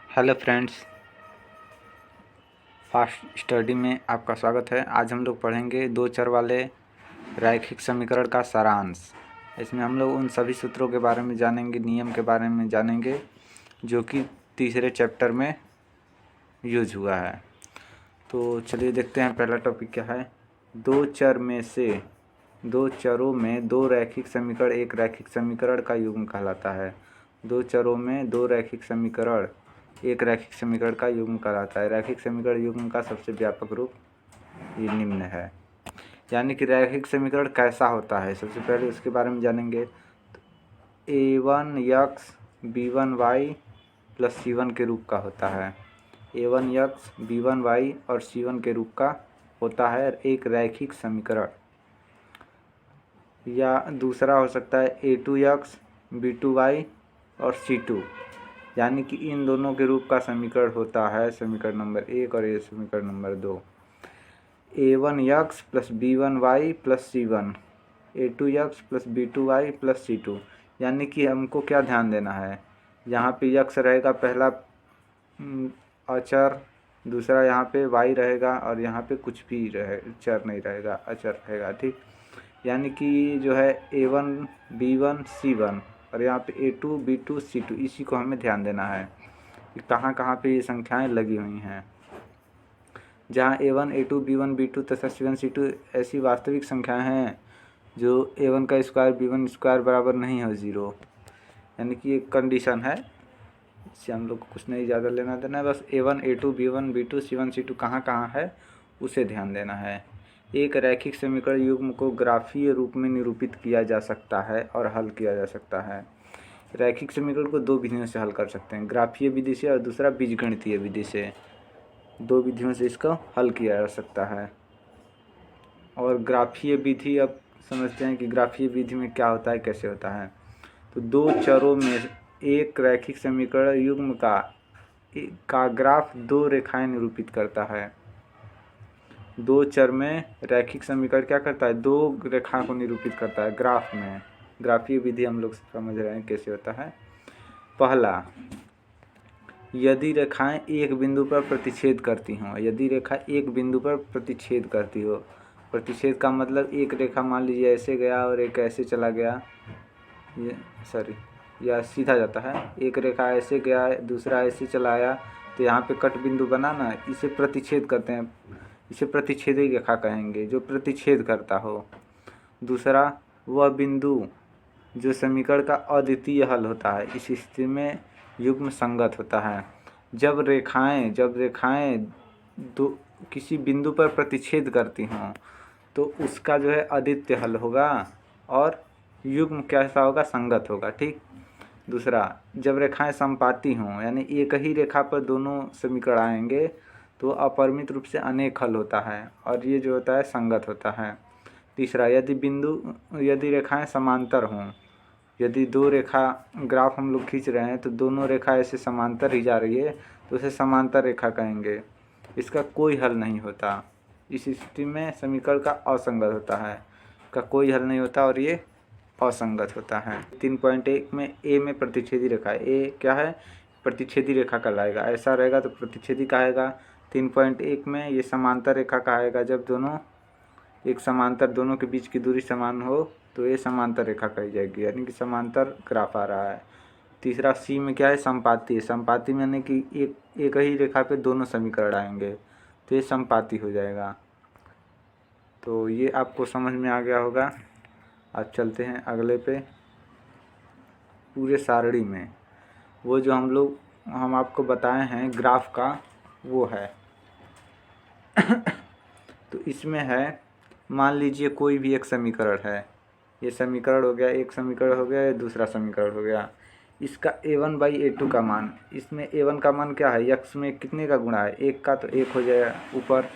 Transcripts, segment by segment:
Hello friends, fast study में आपका स्वागत है। आज हम लोग पढ़ेंगे दो चर वाले रैखिक समीकरण का सारांश। इसमें हम लोग उन सभी सूत्रों के बारे में जानेंगे, नियम के बारे में जानेंगे जो कि तीसरे चैप्टर में यूज हुआ है। तो चलिए देखते हैं पहला टॉपिक क्या है। दो चरों में दो रैखिक समीकरण एक रैखिक समीकरण का युग्म कहलाता है। दो चरों में दो रैखिक समीकरण एक रैखिक समीकरण का युग्म कहलाता है। रैखिक समीकरण युग्म का सबसे व्यापक रूप ये निम्न है। यानी कि रैखिक समीकरण कैसा होता है, सबसे पहले उसके बारे में जानेंगे। a1x b1y प्लस c1 के रूप का होता है। a1x b1y और c1 के रूप का होता है एक रैखिक समीकरण। या दूसरा हो सकता है a2x b2y और c2, यानी कि इन दोनों के रूप का समीकरण होता है समीकरण नंबर 1 और ये समीकरण number 2। a1x plus b1y plus c1, a2x plus b2y plus c2। यानी कि हमको क्या ध्यान देना है, यहाँ पे x रहेगा पहला अचर, दूसरा यहाँ पे y रहेगा और यहाँ पे कुछ भी चर नहीं रहेगा, अचर रहेगा। ठीक, यानी कि जो है a1 b1 c1 और यहाँ पे a2 b2 c2, इसी को हमें ध्यान देना है कि कहाँ कहाँ पे ये संख्याएं लगी हुई हैं। जहाँ a1 a2 b1 b2 तथा c1 c2 ऐसी वास्तविक संख्याएं हैं जो a1 का स्क्वायर b1 स्क्वायर बराबर नहीं हो 0, यानी कि एक कंडीशन है, इससे हम लोग को कुछ नहीं ज़्यादा लेना देना है। बस a1 a2 b1 b2 c1 c2 कहाँ कहाँ है उसे ध्यान देना है। एक रैखिक समीकरण युग्म को ग्राफीय रूप में निरूपित किया जा सकता है और हल किया जा सकता है। रैखिक समीकरण को दो विधियों से हल कर सकते हैं, ग्राफीय विधि से और दूसरा बीजगणितीय विधि से। दो विधियों से इसको हल किया जा सकता है। और ग्राफीय विधि, अब समझते हैं कि ग्राफीय विधि में क्या होता है, कैसे होता है। तो दो चरों में एक रैखिक समीकरण युग्म का ग्राफ दो रेखाएं निरूपित करता है। दो चर में रैखिक समीकरण क्या करता है, दो रेखा को निरूपित करता है ग्राफ में। ग्राफीय विधि हम लोग समझ रहे हैं कैसे होता है। पहला, यदि रेखाएं एक बिंदु पर प्रतिच्छेद करती हों। यदि रेखा एक बिंदु पर प्रतिच्छेद करती हो, प्रतिच्छेद का मतलब एक रेखा मान लीजिए ऐसे गया और एक ऐसे चला गया, या सीधा जाता है। एक रेखा ऐसे गया, दूसरा ऐसे चला आया, तो यहाँ पे कट बिंदु बना ना, इसे प्रतिच्छेद करते हैं, इसे प्रतिच्छेदी रेखा कहेंगे, जो प्रतिच्छेद करता हो। दूसरा, वह बिंदु जो समीकरण का अद्वितीय हल होता है, इस स्थिति में युग्म संगत होता है। जब रेखाएं दो किसी बिंदु पर प्रतिच्छेद करती हों तो उसका जो है अद्वितीय हल होगा और युग्म कैसा होगा, संगत होगा। ठीक। दूसरा, जब रेखाएं समपाती हों, यानी एक ही रेखा पर दोनों समीकरण आएंगे तो अपरिमित रूप से अनेक हल होता है और ये जो होता है संगत होता है। तीसरा, यदि रेखाएं समांतर हों, यदि दो रेखा ग्राफ हम लोग खींच रहे हैं तो दोनों रेखा ऐसे समांतर ही जा रही है तो उसे समांतर रेखा कहेंगे, इसका कोई हल नहीं होता। इस स्थिति में समीकरण का असंगत होता है, इसका कोई हल नहीं होता और ये असंगत होता है। 3.1 में ए में प्रतिच्छेदी रेखा है, ए क्या है, प्रतिच्छेदी रेखा कहलाएगा। ऐसा रहेगा तो प्रतिच्छेदी कहेगा। 3.1 में ये समांतर रेखा कहेगा, जब दोनों एक समांतर, दोनों के बीच की दूरी समान हो तो ये समांतर रेखा कही जाएगी, यानी कि समांतर ग्राफ आ रहा है। तीसरा, सी में क्या है, संपाती है। संपाती में यानी कि एक ही रेखा पे दोनों समीकरण आएंगे तो ये संपाती हो जाएगा। तो ये आपको समझ में आ गया होगा। अब चलते हैं अगले पे। पूरे सारणी में वो जो हम आपको बताए हैं ग्राफ का, वो है तो इसमें है, मान लीजिए कोई भी एक समीकरण है, ये समीकरण हो गया, एक समीकरण हो गया, ये दूसरा समीकरण हो गया। इसका a1/a2 का मान, इसमें a1 का मान क्या है, x में कितने का गुणा है, एक का, तो एक हो जाएगा ऊपर।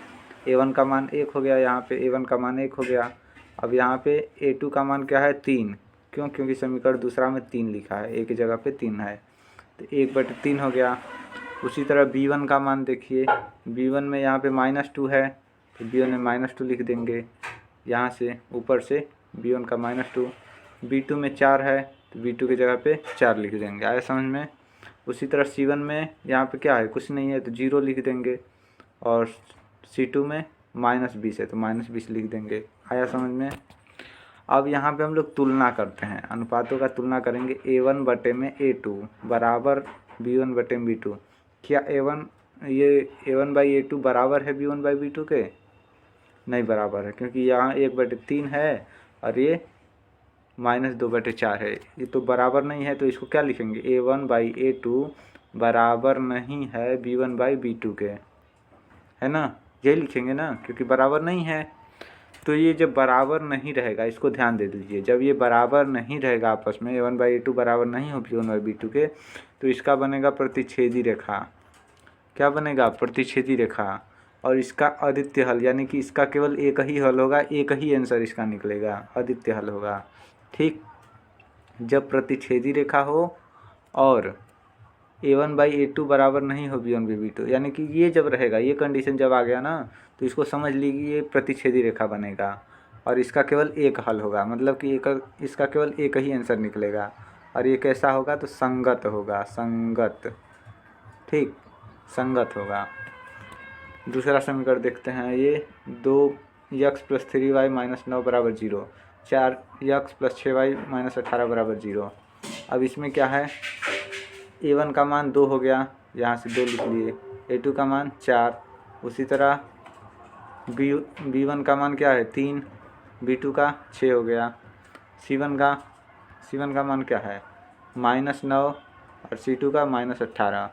a1 का मान 1 हो गया, यहाँ पे a1 का मान 1 हो गया। अब यहाँ पे a2 का मान क्या है, 3। क्यों, क्योंकि समीकरण दूसरा में 3 लिखा है, एक जगह पे 3 है, तो 1/3 हो गया। उसी तरह b1 का मान देखिए, b1 में यहाँ पे -2 है तो b1 में -2 लिख देंगे, यहाँ से ऊपर से b1 का -2। b2 में 4 है तो b2 की जगह पे 4 लिख देंगे। आया समझ में। उसी तरह C1 में यहाँ पे क्या है, कुछ नहीं है तो 0 लिख देंगे, और C2 में -20 है तो -20 लिख देंगे। आया समझ में। अब यहाँ पे हम लोग तुलना करते हैं, अनुपातों का तुलना करेंगे। A1 बटे में A2 बराबर B1 बटे में B2। क्या ये A1/A2 बराबर है B1/B2 के? नहीं बराबर है, क्योंकि यहाँ 1/3 है और ये -2/4 है। ये तो बराबर नहीं है, तो इसको क्या लिखेंगे, A1/A2 बराबर नहीं है B1/B2 के, है ना, यही लिखेंगे ना, क्योंकि बराबर नहीं है। तो ये जब बराबर नहीं रहेगा, इसको ध्यान दे दीजिए, जब ये बराबर नहीं रहेगा आपस में, A1/A2 बराबर नहीं हो B1/B2 के, तो इसका बनेगा प्रतिच्छेदी रेखा। क्या बनेगा, प्रतिच्छेदी रेखा। और इसका अद्वितीय हल, यानी कि इसका केवल एक ही हल होगा, एक ही आंसर इसका निकलेगा, अद्वितीय हल होगा। ठीक, जब प्रतिच्छेदी रेखा हो और A1/A2 बराबर नहीं हो B1/B2, यानी कि ये जब रहेगा, ये कंडीशन जब आ गया ना, तो इसको समझ लीजिए ये प्रतिच्छेदी रेखा बनेगा और इसका केवल एक हल होगा, मतलब कि इसका केवल एक ही आंसर निकलेगा। और ये कैसा होगा, तो संगत होगा, संगत। ठीक, संगत होगा। दूसरा समीकरण देखते हैं। ये 2x + 3y - 9 बराबर 0, 4x + 6y - 18 बराबर 0। अब इसमें क्या है, A1 का मान 2 हो गया, यहाँ से 2 लिख लिए। A2 का मान 4, उसी तरह B1 का मान क्या है, 3, B2 का 6 हो गया। C1 का मान क्या है, -9 और C2 का -18।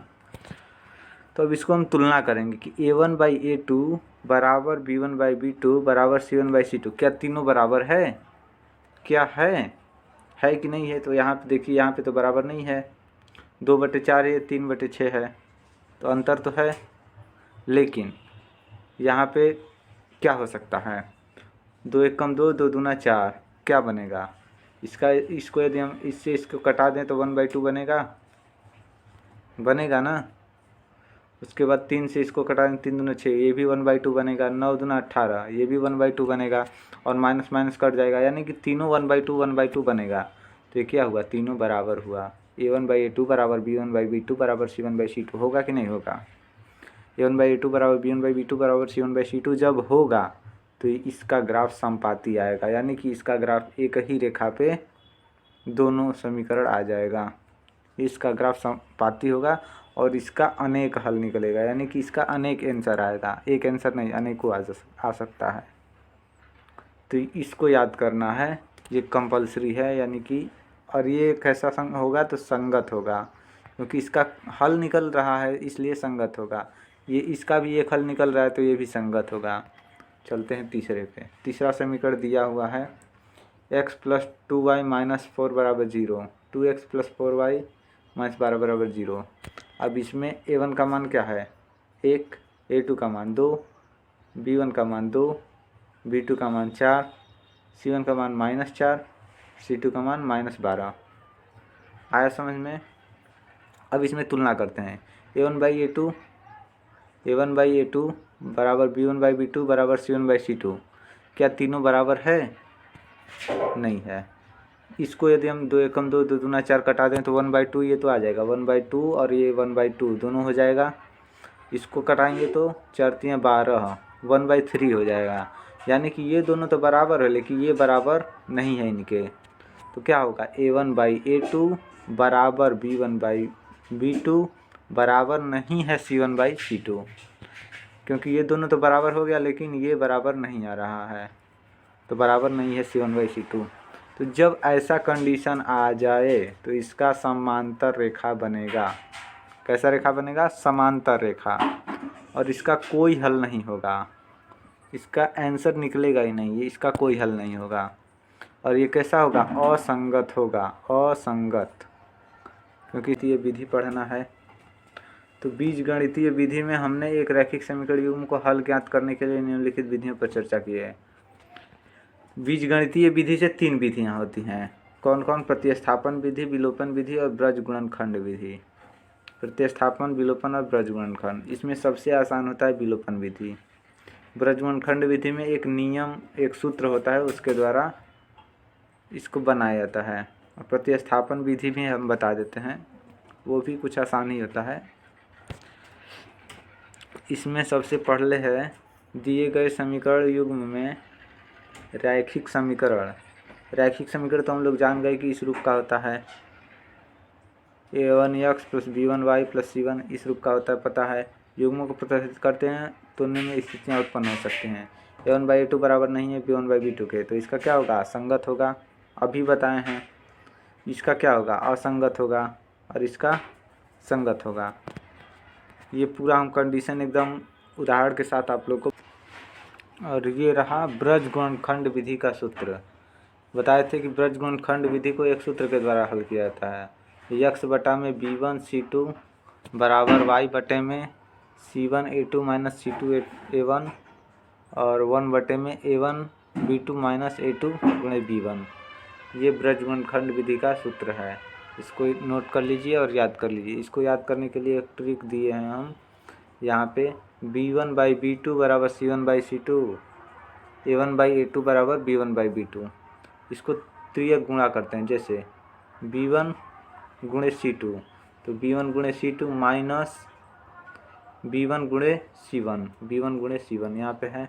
तो अब इसको हम तुलना करेंगे कि A1/A2 बराबर B1/B2 बराबर C1/C2। क्या तीनों बराबर है, क्या है कि नहीं है? तो यहाँ पे देखिए, यहाँ पे तो बराबर नहीं है, 2/4 है, 3/6 है, तो अंतर तो है। लेकिन यहाँ पे क्या हो सकता है, 2 × 1 = 2, 2 दूना 4, क्या बनेगा इसको यदि हम इससे इसको कटा दें तो 1/2 बनेगा ना। उसके बाद 3 से इसको कटा दें, 3 दूना 6, ये भी 1/2 बनेगा। 9 दूना 18, ये भी 1/2 बनेगा, और माइनस माइनस कट जाएगा, यानी कि तीनों 1/2 बनेगा। तो ये क्या हुआ, तीनों बराबर हुआ। A1/A2 बराबर B1/B2 बराबर C1/C2 होगा कि नहीं होगा? A1/A2 बराबर B1/B2 बराबर C1/C2 जब होगा तो इसका ग्राफ समपाती आएगा, यानी कि इसका ग्राफ एक ही रेखा पे दोनों समीकरण आ जाएगा। इसका ग्राफ समपाती होगा और इसका अनेक हल निकलेगा, यानी कि इसका अनेक आंसर आएगा, एक आंसर नहीं, अनेकों आ सकता है। तो इसको याद करना है, ये कंपलसरी है, यानी कि और ये कैसा होगा, तो संगत होगा, क्योंकि इसका हल निकल रहा है इसलिए संगत होगा। ये इसका भी एक हल निकल रहा है तो ये भी संगत होगा। चलते हैं तीसरे पे। तीसरा समीकरण दिया हुआ है, x + 2y - 4 बराबर 0, 2x + 4y - 12 बराबर 0। अब इसमें A1 का मान क्या है, 1, A2 का मान 2, B1 का मान 2, B2 का मान 4, C1 का मान -4, C2 का मान -12। आया समझ में। अब इसमें तुलना करते हैं। A1/A2 बराबर B1/B2 बराबर C1/C2। क्या तीनों बराबर है? नहीं है। इसको यदि हम 2 × 2, 2 दूना 4 कटा दें तो 1/2 ये तो आ जाएगा, 1/2 और ये 1/2 दोनों हो जाएगा। इसको कटाएंगे तो 4 × 3 = 12, 1/3 हो जाएगा। यानी कि ये दोनों तो बराबर है, लेकिन ये बराबर नहीं है इनके। तो क्या होगा, A1/A2 बराबर B1/B2 बराबर नहीं है C1/C2, क्योंकि ये दोनों तो बराबर हो गया, लेकिन ये बराबर नहीं आ रहा है, तो बराबर नहीं है C1/C2। तो जब ऐसा कंडीशन आ जाए तो इसका समांतर रेखा बनेगा। कैसा रेखा बनेगा, समांतर रेखा, और इसका कोई हल नहीं होगा, इसका आंसर निकलेगा ही नहीं, ये इसका कोई हल नहीं होगा। और ये कैसा होगा, असंगत होगा, असंगत, क्योंकि ये विधि पढ़ना है। तो बीजगणितीय विधि में हमने एक रैखिक समीकरण युग्म को हल ज्ञात करने के लिए निम्नलिखित विधियों पर चर्चा की है। बीजगणितीय विधि से 3 विधियां होती हैं। कौन कौन? प्रतिस्थापन विधि, विलोपन विधि और ब्रज गुणनखंड विधि। प्रतिस्थापन, विलोपन और ब्रज गुणनखंड। इसमें सबसे आसान होता है विलोपन विधि। ब्रज गुणनखंड विधि में एक नियम, एक सूत्र होता है, उसके द्वारा इसको बनाया जाता है। और प्रतिस्थापन विधि भी हम बता देते हैं। वो भी कुछ आसान ही होता है। इसमें सबसे पहले है दिए गए समीकरण युग्म में रैखिक समीकरण। रैखिक समीकरण तो हम लोग जान गए कि इस रूप का होता है, a1x plus b1y plus c1 इस रूप का होता है, पता है। युग्मों को प्रतिस्थापित करते हैं तो निम्न स्थितियाँ उत्पन्न हो सकती हैं। a1/a2 बराबर नहीं है b1/b2 के, तो इसका क्या होगा? संगत होगा। अभी बताए हैं। इसका क्या होगा? असंगत होगा और इसका संगत होगा। ये पूरा हम कंडीशन एकदम उदाहरण के साथ आप लोग को। और ये रहा ब्रज गुणनखंड विधि का सूत्र। बताए थे कि ब्रज गुणनखंड विधि को एक सूत्र के द्वारा हल किया जाता है। यक्स बटा में b1c2 बराबर y बटे में c1a2 माइनस c2a1 और 1 बटे में a1b2 माइनस a2 गुणे b1। ये ब्रज गुणनखंड विधि का सूत्र है। इसको नोट कर लीजिए और याद कर लीजिए। इसको याद करने के लिए एक ट्रिक दिए हैं हम यहाँ पे। b1/b2 बराबर c1/c2, a1/a2 बराबर b1/b2। इसको त्रियक गुणा करते हैं, जैसे b1 गुणे c2 तो b1 गुणे c2 माइनस b1 गुणे c1, b1 गुणे c1 यहाँ पे है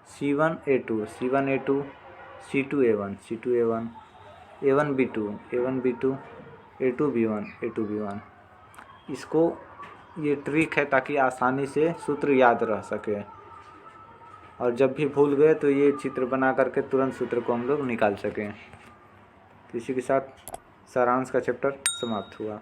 c1a2 c1a2 c2a1 c2a1 a1b2 a1b2 a2b1 a2b1। इसको ये ट्रिक है ताकि आसानी से सूत्र याद रह सके, और जब भी भूल गए तो ये चित्र बना करके तुरंत सूत्र को हम लोग निकाल सकें। तो इसी के साथ सारांश का चैप्टर समाप्त हुआ।